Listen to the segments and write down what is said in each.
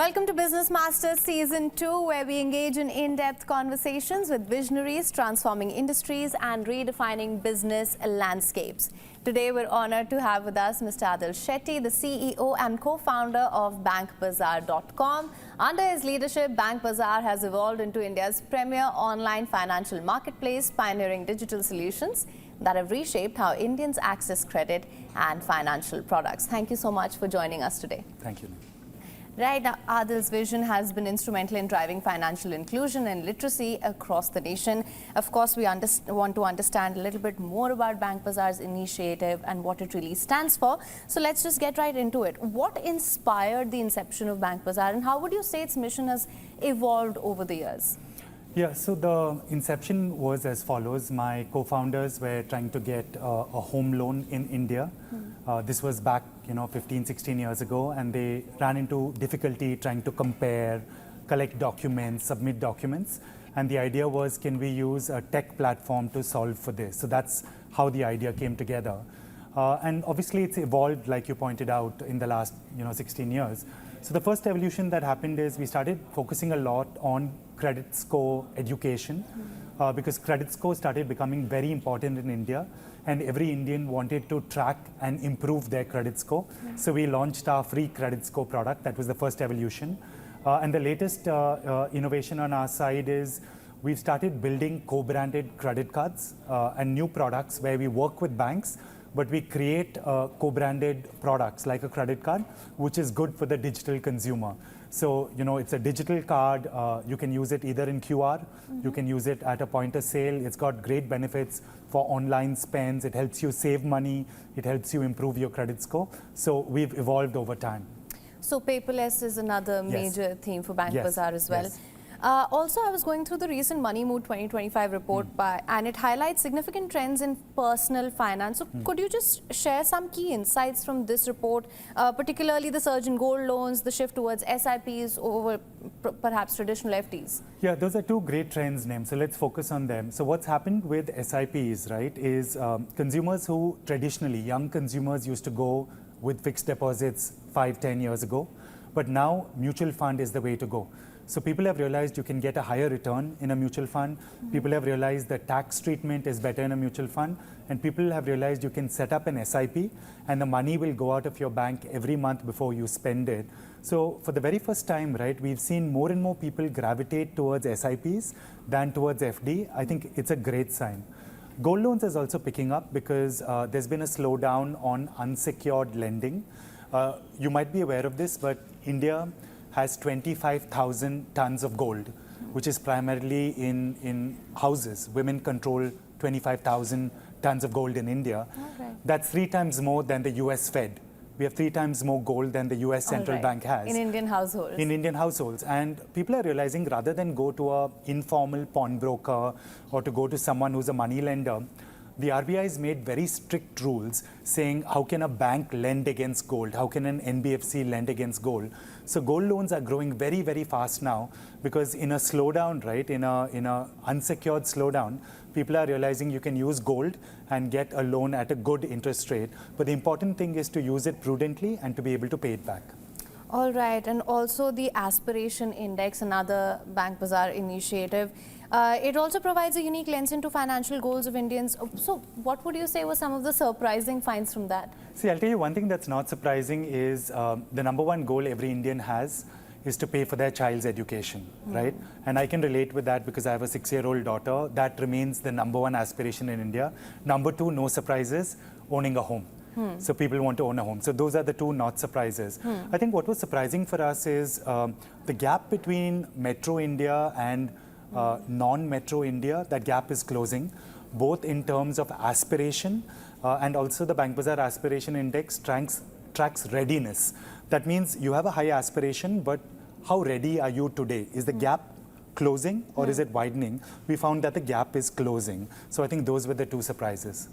Welcome to Business Masters Season 2, where we engage in in-depth conversations with visionaries transforming industries and redefining business landscapes. Today, we're honored to have with us Mr. Adhil Shetty, the CEO and co-founder of BankBazaar.com. Under his leadership, BankBazaar has evolved into India's premier online financial marketplace, pioneering digital solutions that have reshaped how Indians access credit and financial products. Thank you so much for joining us today. Thank you. Right, Adil's vision has been instrumental in driving financial inclusion and literacy across the nation. Of course, we want to understand a little bit more about BankBazaar's initiative and what it really stands for. So let's just get right into it. What inspired the inception of BankBazaar, and how would you say its mission has evolved over the years? Yeah, so the inception was as follows. My co-founders were trying to get a home loan in India. This was back, 15, 16 years ago, and they ran into difficulty trying to compare, collect documents, submit documents. And the idea was, can we use a tech platform to solve for this? So that's how the idea came together. And obviously it's evolved, like you pointed out, in the last 16 years. So the first evolution that happened is we started focusing a lot on credit score education because credit score started becoming very important in India, and every Indian wanted to track and improve their credit score. So we launched our free credit score product. That was the first evolution. And the latest innovation on our side is we've started building co-branded credit cards and new products where we work with banks, but we create co-branded products like a credit card, which is good for the digital consumer. So, it's a digital card. You can use it either in QR, you can use it at a point of sale. It's got great benefits for online spends. It helps you save money. It helps you improve your credit score. So we've evolved over time. So paperless is another major theme for BankBazaar as well. Yes. Also, I was going through the recent Money Mood 2025 report and it highlights significant trends in personal finance. So could you just share some key insights from this report, particularly the surge in gold loans, the shift towards SIPs over perhaps traditional FDs? Yeah, those are two great trends, Neem. So let's focus on them. So what's happened with SIPs, right, is consumers who traditionally, young consumers used to go with fixed deposits 5-10 years ago, but now mutual fund is the way to go. So people have realized you can get a higher return in a mutual fund. People have realized the tax treatment is better in a mutual fund. And people have realized you can set up an SIP and the money will go out of your bank every month before you spend it. So for the very first time, right, we've seen more and more people gravitate towards SIPs than towards FD. I think it's a great sign. Gold loans is also picking up because there's been a slowdown on unsecured lending. You might be aware of this, but India has 25,000 tons of gold, which is primarily in houses. Women control 25,000 tons of gold in India. Okay. That's 3 times more than the US Fed. We have 3 times more gold than the US Central Bank has. In Indian households. In Indian households. And people are realizing rather than go to an informal pawnbroker or to go to someone who's a money lender, the RBIs made very strict rules saying how can a bank lend against gold? How can an NBFC lend against gold? So gold loans are growing very, very fast now because in a slowdown, right, in a unsecured slowdown, people are realizing you can use gold and get a loan at a good interest rate. But the important thing is to use it prudently and to be able to pay it back. All right, and also the Aspiration Index, another BankBazaar initiative. It also provides a unique lens into financial goals of Indians. So what would you say were some of the surprising finds from that? See, I'll tell you one thing that's not surprising is the number one goal every Indian has is to pay for their child's education, right? And I can relate with that because I have a 6-year-old daughter. That remains the number one aspiration in India. Number 2, no surprises, owning a home. So people want to own a home. So those are the 2 not surprises. I think what was surprising for us is the gap between metro India and non-metro India, that gap is closing, both in terms of aspiration and also the BankBazaar Aspiration Index tracks readiness. That means you have a high aspiration, but how ready are you today? Is the gap closing or is it widening? We found that the gap is closing. So I think those were the 2 surprises.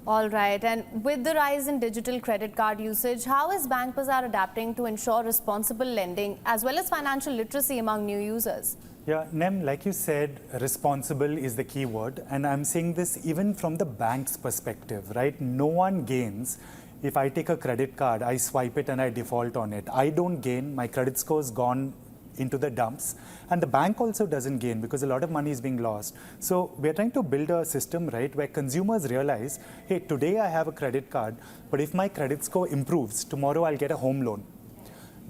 All right, and with the rise in digital credit card usage, how is BankBazaar adapting to ensure responsible lending as well as financial literacy among new users? Yeah, Nem, like you said, responsible is the key word. And I'm saying this even from the bank's perspective, right? No one gains if I take a credit card, I swipe it and I default on it. I don't gain, my credit score's gone into the dumps, and the bank also doesn't gain because a lot of money is being lost. So we're trying to build a system, right, where consumers realize, hey, today I have a credit card, but if my credit score improves, tomorrow I'll get a home loan.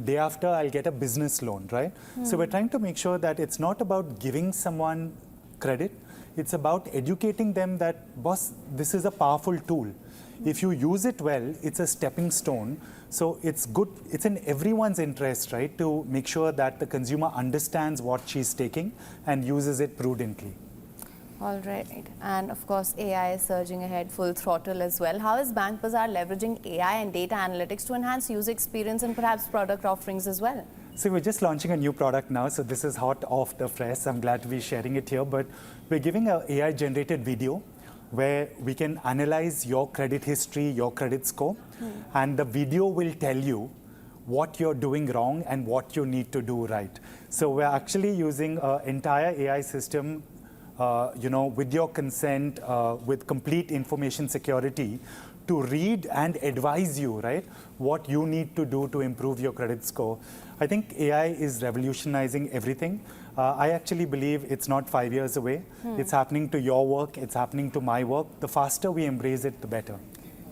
Day after, I'll get a business loan, right? So we're trying to make sure that it's not about giving someone credit, it's about educating them that, boss, this is a powerful tool. If you use it well, it's a stepping stone. So it's good, it's in everyone's interest, right, to make sure that the consumer understands what she's taking and uses it prudently. All right. And of course, AI is surging ahead full throttle as well. How is BankBazaar leveraging AI and data analytics to enhance user experience and perhaps product offerings as well? So we're just launching a new product now, so this is hot off the press. I'm glad to be sharing it here, but we're giving an AI-generated video where we can analyze your credit history, your credit score, and the video will tell you what you're doing wrong and what you need to do right. So we're actually using an entire AI system, with your consent, with complete information security, to read and advise you, right, what you need to do to improve your credit score. I think AI is revolutionizing everything. I actually believe it's not 5 years away. It's happening to your work, it's happening to my work. The faster we embrace it, the better.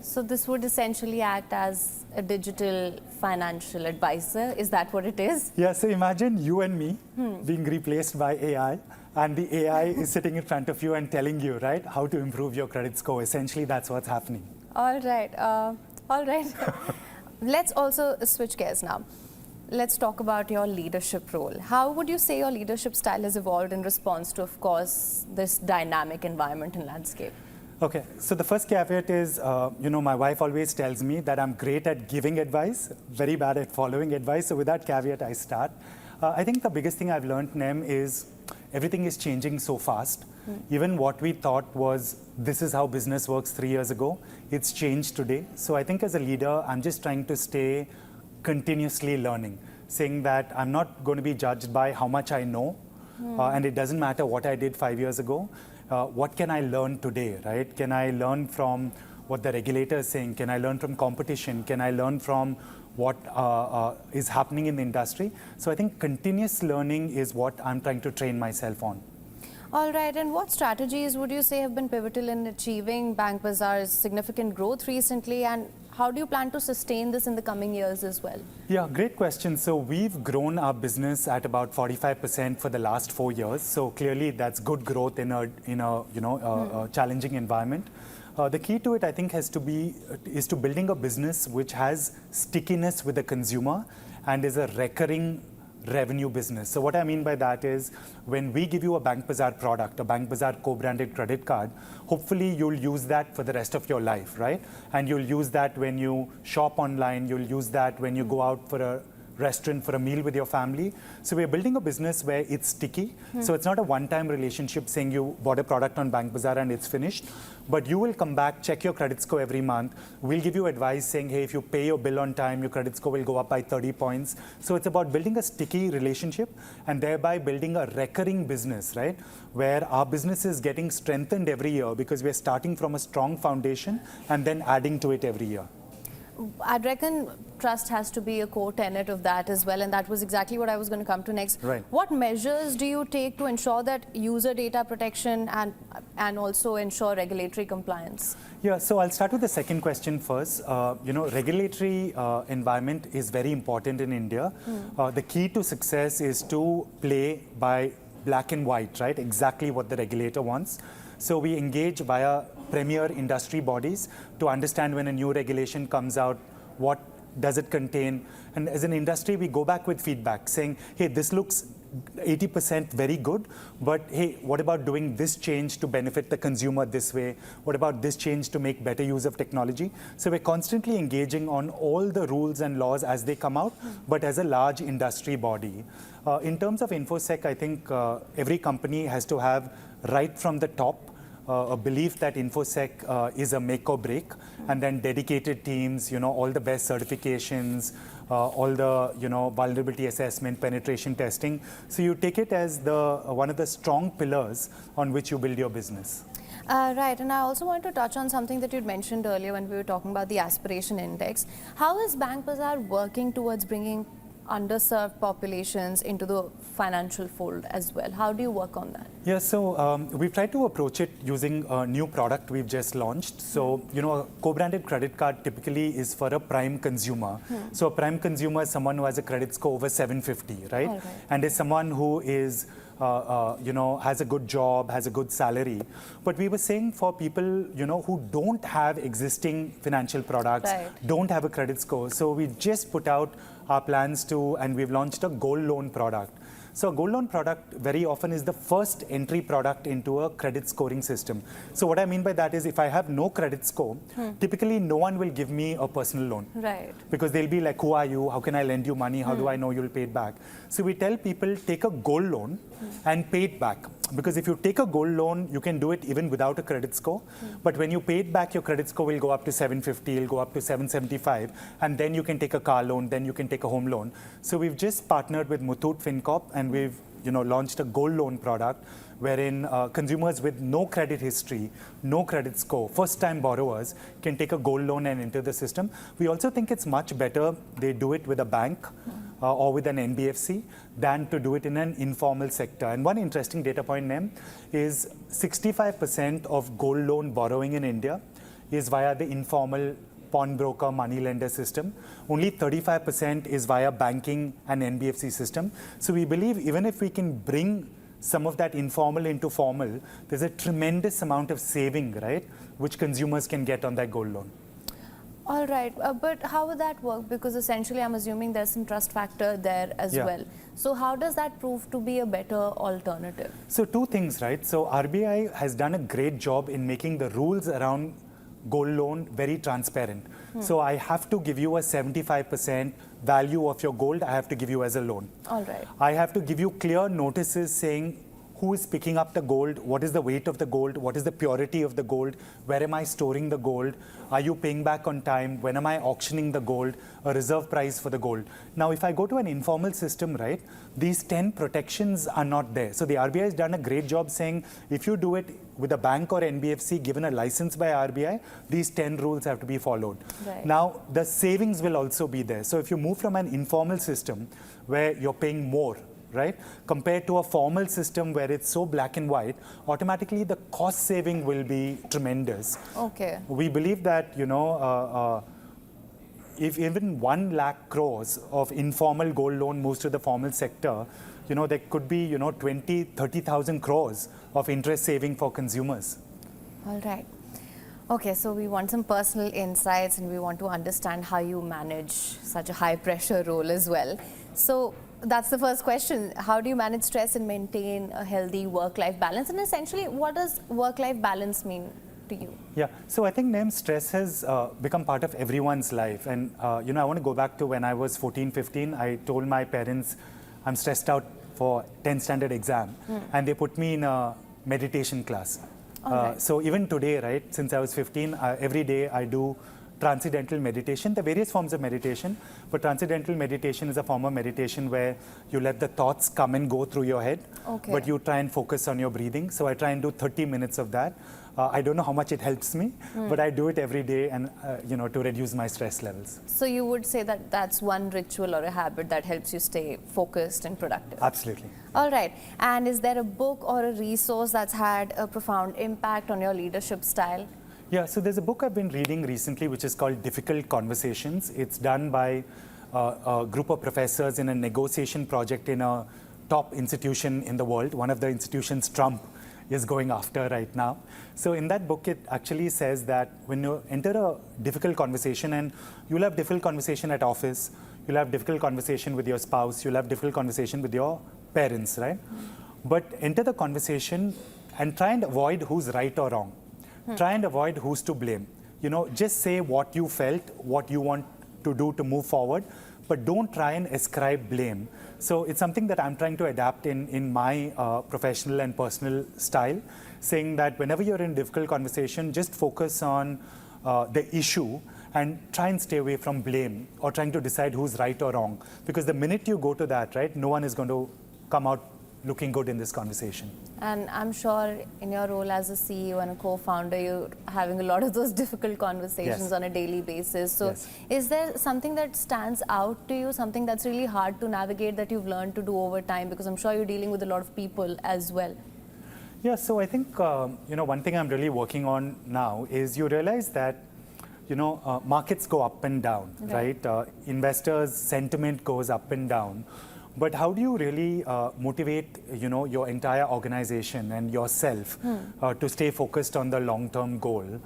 So this would essentially act as a digital financial advisor. Is that what it is? Yeah, so imagine you and me being replaced by AI, and the AI is sitting in front of you and telling you, right, how to improve your credit score. Essentially, that's what's happening. All right. All right. Let's also switch gears now. Let's talk about your leadership role. How would you say your leadership style has evolved in response to, of course, this dynamic environment and landscape? Okay, so the first caveat is, my wife always tells me that I'm great at giving advice, very bad at following advice. So with that caveat, I start. I think the biggest thing I've learned, Nem, is everything is changing so fast. Even what we thought was, this is how business works 3 years ago, it's changed today. So I think as a leader, I'm just trying to stay continuously learning, saying that I'm not going to be judged by how much I know, and it doesn't matter what I did 5 years ago. What can I learn today, right? Can I learn from what the regulator is saying? Can I learn from competition? Can I learn from what is happening in the industry? So I think continuous learning is what I'm trying to train myself on. All right, and what strategies would you say have been pivotal in achieving BankBazaar's significant growth recently, and how do you plan to sustain this in the coming years as well? Yeah, great question. So we've grown our business at about 45% for the last 4 years. So clearly that's good growth in a challenging environment. The key to it, I think, is to building a business which has stickiness with the consumer and is a recurring revenue business. So what I mean by that is, when we give you a BankBazaar product, a BankBazaar co-branded credit card, hopefully you'll use that for the rest of your life, right? And you'll use that when you shop online, you'll use that when you go out for a restaurant for a meal with your family. So we're building a business where it's sticky. So it's not a one-time relationship saying you bought a product on BankBazaar and it's finished. But you will come back, check your credit score every month. We'll give you advice saying, hey, if you pay your bill on time, your credit score will go up by 30 points. So it's about building a sticky relationship and thereby building a recurring business, right? Where our business is getting strengthened every year because we're starting from a strong foundation and then adding to it every year. I'd reckon trust has to be a core tenet of that as well, and that was exactly what I was going to come to next. Right. What measures do you take to ensure that user data protection and also ensure regulatory compliance? Yeah, so I'll start with the second question first. Regulatory environment is very important in India. The key to success is to play by black and white, right? Exactly what the regulator wants. So we engage via premier industry bodies to understand when a new regulation comes out, what does it contain? And as an industry, we go back with feedback saying, hey, this looks 80% very good, but hey, what about doing this change to benefit the consumer this way? What about this change to make better use of technology? So we're constantly engaging on all the rules and laws as they come out, but as a large industry body. In terms of InfoSec, I think every company has to have right from the top a belief that InfoSec is a make or break, and then dedicated teams, all the best certifications, all the vulnerability assessment, penetration testing. So you take it as one of the strong pillars on which you build your business. Right, and I also want to touch on something that you'd mentioned earlier when we were talking about the Aspiration Index. How is BankBazaar working towards bringing underserved populations into the financial fold as well? How do you work on that? Yeah, so we've tried to approach it using a new product we've just launched. So, a co-branded credit card typically is for a prime consumer. So a prime consumer is someone who has a credit score over 750, right? All right. And is someone who is has a good job, has a good salary. But we were saying for people, who don't have existing financial products, Right. don't have a credit score. So we just put out our plans and we've launched a gold loan product. So a gold loan product very often is the first entry product into a credit scoring system. So what I mean by that is if I have no credit score, typically no one will give me a personal loan. Right. Because they'll be like, who are you? How can I lend you money? How do I know you'll pay it back? So we tell people, take a gold loan and pay it back. Because if you take a gold loan, you can do it even without a credit score. But when you pay it back, your credit score will go up to 750, it'll go up to 775. And then you can take a car loan, then you can take a home loan. So we've just partnered with Muthoot FinCorp and we've launched a gold loan product wherein consumers with no credit history, no credit score, first-time borrowers can take a gold loan and enter the system. We also think it's much better they do it with a bank or with an NBFC than to do it in an informal sector. And one interesting data point, Ma'am, is 65% of gold loan borrowing in India is via the informal pawnbroker money lender system. Only 35% is via banking and NBFC system. So we believe even if we can bring some of that informal into formal, there's a tremendous amount of saving, right, which consumers can get on that gold loan. All right, but how would that work? Because essentially I'm assuming there's some trust factor there as well. So how does that prove to be a better alternative? So two things, right? So RBI has done a great job in making the rules around gold loan very transparent. So I have to give you a 75% value of your gold, I have to give you as a loan. All right. I have to give you clear notices saying who is picking up the gold, what is the weight of the gold, what is the purity of the gold, where am I storing the gold, are you paying back on time, when am I auctioning the gold, a reserve price for the gold. Now, if I go to an informal system, right, these 10 protections are not there. So the RBI has done a great job saying, if you do it with a bank or NBFC given a license by RBI, these 10 rules have to be followed. Right. Now, the savings will also be there. So if you move from an informal system where you're paying more, right, compared to a formal system where it's so black and white, automatically the cost saving will be tremendous. Okay. We believe that, if even 1 lakh crores of informal gold loan moves to the formal sector, there could be, 20, 30,000 crores of interest saving for consumers. All right. Okay, so we want some personal insights and we want to understand how you manage such a high pressure role as well. So that's the first question. How do you manage stress and maintain a healthy work-life balance? And essentially, what does work-life balance mean to you? Yeah, so I think, Naim, stress has become part of everyone's life. And, I want to go back to when I was 14, 15. I told my parents, I'm stressed out for 10th standard exam. And they put me in a meditation class. Right. So even today, right, since I was 15, every day I do transcendental meditation. There are various forms of meditation, but transcendental meditation is a form of meditation where you let the thoughts come and go through your head, but you try and focus on your breathing. So I try and do 30 minutes of that. I don't know how much it helps me, but I do it every day and, to reduce my stress levels. So you would say that that's one ritual or a habit that helps you stay focused and productive? Absolutely. All right. And is there a book or a resource that's had a profound impact on your leadership style? Yeah, so there's a book I've been reading recently which is called Difficult Conversations. It's done by a group of professors in a negotiation project in a top institution in the world, one of the institutions Trump is going after right now. So in that book, it actually says that when you enter a difficult conversation, and you'll have difficult conversation at office, you'll have difficult conversation with your spouse, you'll have difficult conversation with your parents, right? But enter the conversation and try and avoid who's right or wrong. Try and avoid who's to blame. Just say what you felt, what you want to do to move forward, but don't try and ascribe blame. So it's something that I'm trying to adapt in my professional and personal style, saying that whenever you're in difficult conversation, just focus on the issue and try and stay away from blame or trying to decide who's right or wrong. Because the minute you go to that, right, no one is going to come out looking good in this conversation. And I'm sure in your role as a CEO and a co-founder, you're having a lot of those difficult conversations Yes. on a daily basis. So Yes. is there something that stands out to you, something that's really hard to navigate that you've learned to do over time? Because I'm sure you're dealing with a lot of people as well. Yeah, so I think, one thing I'm really working on now is you realize that, markets go up and down, right? Investors' sentiment goes up and down. But how do you really motivate, your entire organization and yourself to stay focused on the long-term goal?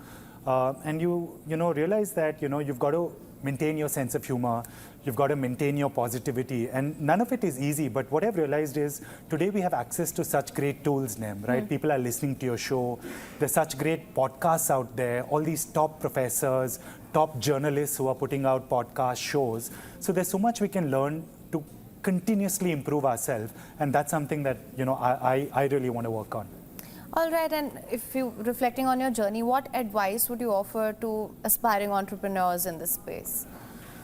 And you realize that, you've got to maintain your sense of humor, you've got to maintain your positivity, and none of it is easy. But what I've realized is today we have access to such great tools, Nem, right? People are listening to your show. There's such great podcasts out there, all these top professors, top journalists who are putting out podcast shows. So there's so much we can learn to continuously improve ourselves, and that's something that I really want to work on. All right, and if you reflecting on your journey, what advice would you offer to aspiring entrepreneurs in this space?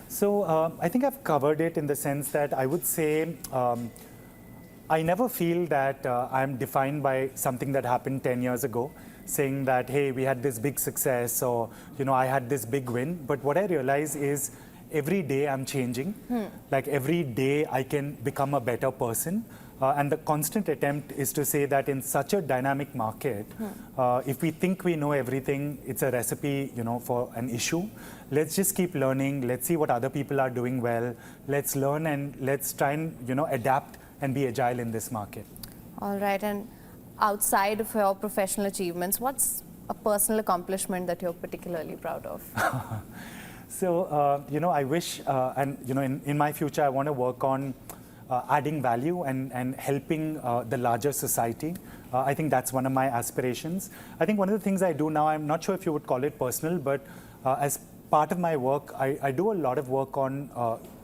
So I think I've covered it in the sense that I would say I never feel that I'm defined by something that happened 10 years ago, saying that, hey, we had this big success, or I had this big win. But what I realize is every day I'm changing. Like every day I can become a better person. And the constant attempt is to say that in such a dynamic market, if we think we know everything, it's a recipe, for an issue. Let's just keep learning. Let's see what other people are doing well. Let's learn and let's try and, adapt and be agile in this market. All right, and outside of your professional achievements, what's a personal accomplishment that you're particularly proud of? So, I wish, and, in my future, I want to work on adding value and helping the larger society. I think that's one of my aspirations. I think one of the things I do now, I'm not sure if you would call it personal, but as part of my work, I do a lot of work on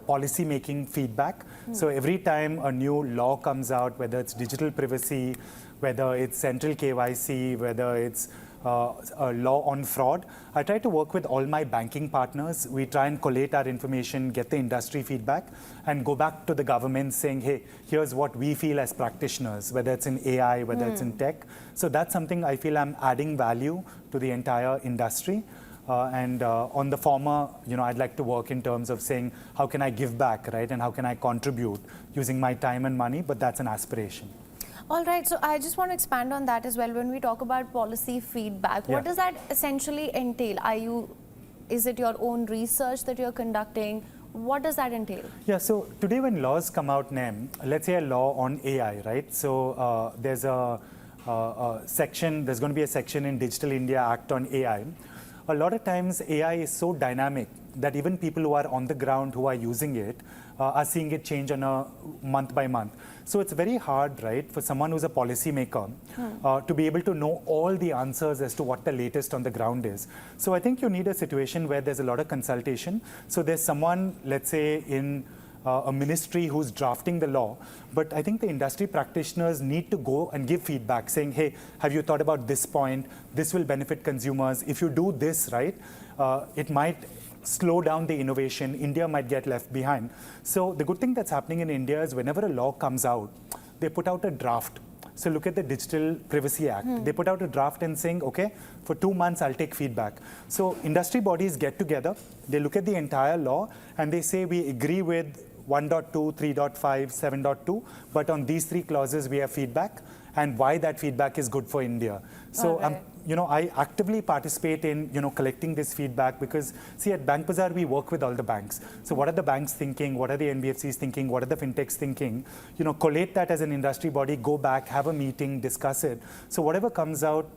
policy making feedback. So every time a new law comes out, whether it's digital privacy, whether it's central KYC, whether it's a law on fraud, I try to work with all my banking partners. We try and collate our information, get the industry feedback, and go back to the government saying, hey, here's what we feel as practitioners, whether it's in AI, whether it's in tech. So that's something I feel I'm adding value to the entire industry. And on the former, I'd like to work in terms of saying, how can I give back, right? And how can I contribute using my time and money? But that's an aspiration. All right, so I just want to expand on that as well. When we talk about policy feedback, what does that essentially entail? Is it your own research that you're conducting? What does that entail? Yeah, so today when laws come out, Nem, let's say a law on AI, right? So there's a section, there's going to be a section in Digital India Act on AI. A lot of times AI is so dynamic that even people who are on the ground who are using it are seeing it change on a month by month. So it's very hard, right, for someone who's a policymaker to be able to know all the answers as to what the latest on the ground is. So I think you need a situation where there's a lot of consultation. So there's someone, let's say, in a ministry who's drafting the law, but I think the industry practitioners need to go and give feedback saying, hey, have you thought about this point? This will benefit consumers. If you do this, right, it might slow down the innovation. India might get left behind. So the good thing that's happening in India is whenever a law comes out, they put out a draft. So look at the Digital Privacy Act. They put out a draft and saying, okay, for 2 months, I'll take feedback. So industry bodies get together, they look at the entire law, and they say, we agree with 1.2, 3.5, 7.2, but on these 3 clauses, we have feedback, and why that feedback is good for India. So, I actively participate in, collecting this feedback because, see, at BankBazaar, we work with all the banks. So what are the banks thinking? What are the NBFCs thinking? What are the fintechs thinking? Collate that as an industry body, go back, have a meeting, discuss it. So whatever comes out,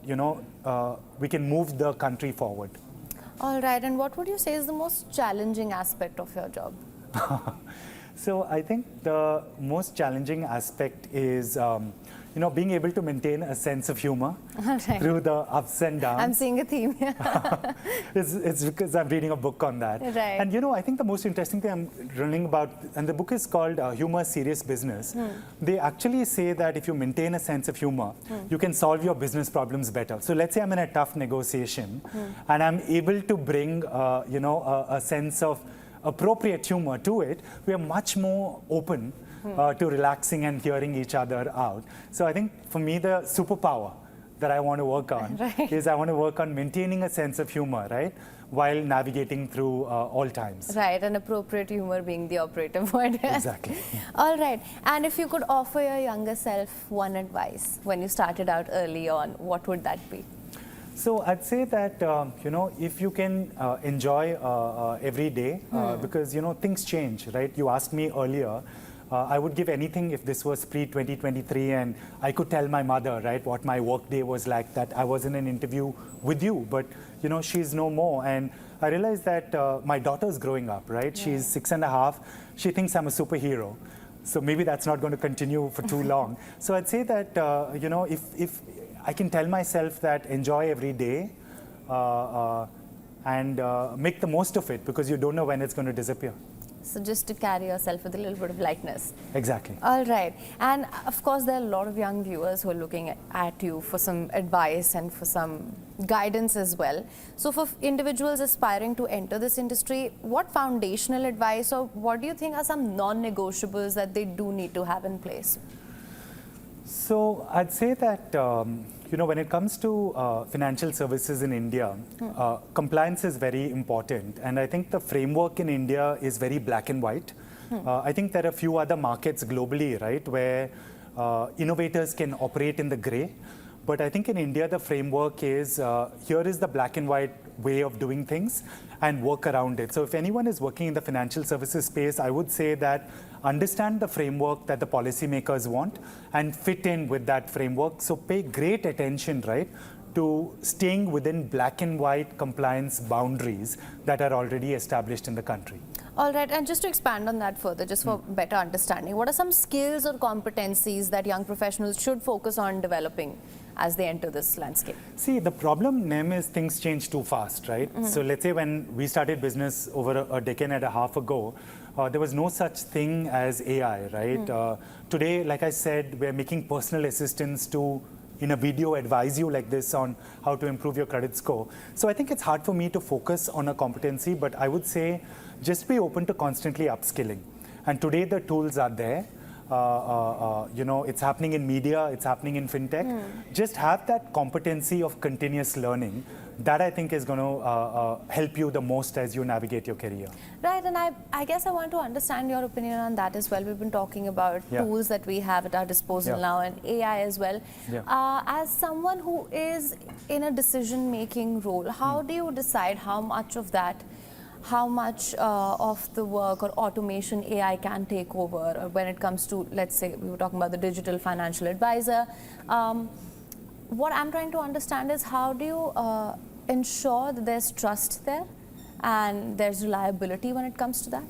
we can move the country forward. All right. And what would you say is the most challenging aspect of your job? So I think the most challenging aspect is, being able to maintain a sense of humor through the ups and downs. I'm seeing a theme here. It's because I'm reading a book on that. Right. And I think the most interesting thing I'm learning about, and the book is called Humor Serious Business. They actually say that if you maintain a sense of humor, you can solve your business problems better. So let's say I'm in a tough negotiation and I'm able to bring, a sense of appropriate humor to it, we are much more open to relaxing and hearing each other out. So I think for me, the superpower that I want to work on is I want to work on maintaining a sense of humor, right? While navigating through all times. Right, and appropriate humor being the operative word. Exactly. All right, and if you could offer your younger self one advice when you started out early on, what would that be? So I'd say that, if you can enjoy every day, because, things change, right? You asked me earlier, I would give anything if this was pre-2023 and I could tell my mother, right, what my work day was like, that I was in an interview with you, but, she's no more. And I realized that my daughter's growing up, right? She's 6.5. She thinks I'm a superhero. So maybe that's not going to continue for too long. So I'd say that, if I can tell myself that enjoy every day and make the most of it, because you don't know when it's going to disappear. So just to carry yourself with a little bit of lightness. Exactly. All right. And of course, there are a lot of young viewers who are looking at you for some advice and for some guidance as well. So for individuals aspiring to enter this industry, what foundational advice or what do you think are some non-negotiables that they do need to have in place? So I'd say that, when it comes to financial services in India, compliance is very important. And I think the framework in India is very black and white. I think there are a few other markets globally, right, where innovators can operate in the gray. But I think in India, the framework is, here is the black and white way of doing things and work around it. So if anyone is working in the financial services space, I would say that understand the framework that the policymakers want and fit in with that framework. So pay great attention, right, to staying within black and white compliance boundaries that are already established in the country. All right, and just to expand on that further, just for better understanding, what are some skills or competencies that young professionals should focus on developing as they enter this landscape? See, the problem, Nem, is things change too fast, right? So let's say when we started business over a decade and a half ago, there was no such thing as AI, right? Today, like I said, we're making personal assistants to, in a video, advise you like this on how to improve your credit score. So I think it's hard for me to focus on a competency, but I would say just be open to constantly upskilling. And today the tools are there. It's happening in media, it's happening in fintech. Just have that competency of continuous learning. That I think is going to help you the most as you navigate your career. Right, and I guess I want to understand your opinion on that as well. We've been talking about tools that we have at our disposal now and AI as well. As someone who is in a decision-making role, how do you decide how much of that, how much of the work or automation AI can take over when it comes to, let's say, we were talking about the digital financial advisor. What I'm trying to understand is how do you ensure that there's trust there and there's reliability when it comes to that?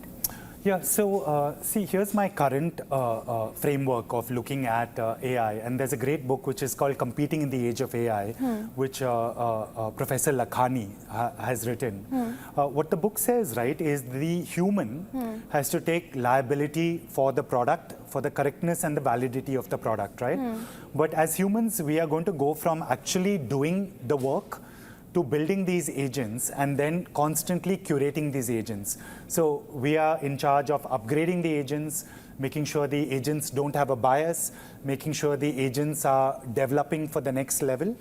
Yeah, so see, here's my current framework of looking at AI. And there's a great book which is called Competing in the Age of AI, which Professor Lakhani has written. What the book says, right, is the human has to take liability for the product, for the correctness and the validity of the product, right? But as humans, we are going to go from actually doing the work to building these agents and then constantly curating these agents. So we are in charge of upgrading the agents, making sure the agents don't have a bias, making sure the agents are developing for the next level.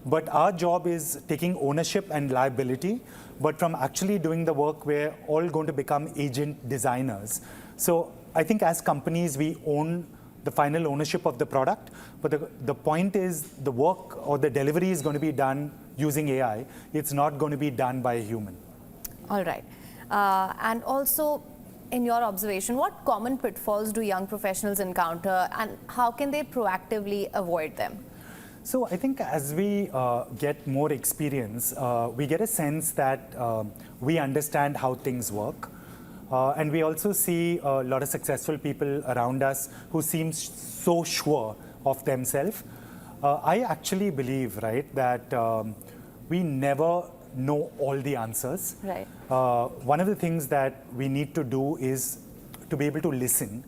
But our job is taking ownership and liability, but from actually doing the work, we're all going to become agent designers. So I think as companies, we own the final ownership of the product, but the point is the work or the delivery is going to be done using AI. It's not going to be done by a human. All right. And also, in your observation, what common pitfalls do young professionals encounter and how can they proactively avoid them? So I think as we get more experience, we get a sense that we understand how things work. And we also see a lot of successful people around us who seem so sure of themselves. I actually believe, right, that we never know all the answers. Right. One of the things that we need to do is to be able to listen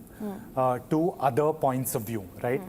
to other points of view, right?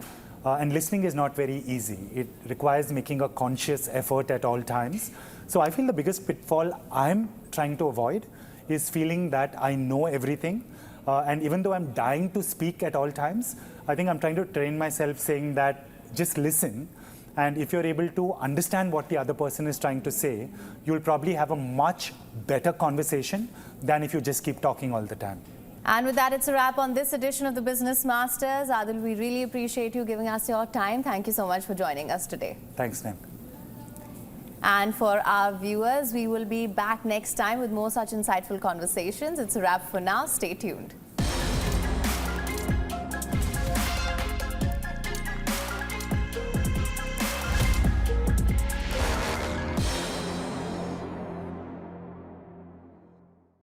And listening is not very easy. It requires making a conscious effort at all times. So I feel the biggest pitfall I'm trying to avoid is feeling that I know everything. And even though I'm dying to speak at all times, I think I'm trying to train myself saying that just listen. And if you're able to understand what the other person is trying to say, you'll probably have a much better conversation than if you just keep talking all the time. And with that, it's a wrap on this edition of the Business Masters. Adhil, we really appreciate you giving us your time. Thank you so much for joining us today. Thanks, Nen. And for our viewers, we will be back next time with more such insightful conversations. It's a wrap for now. Stay tuned.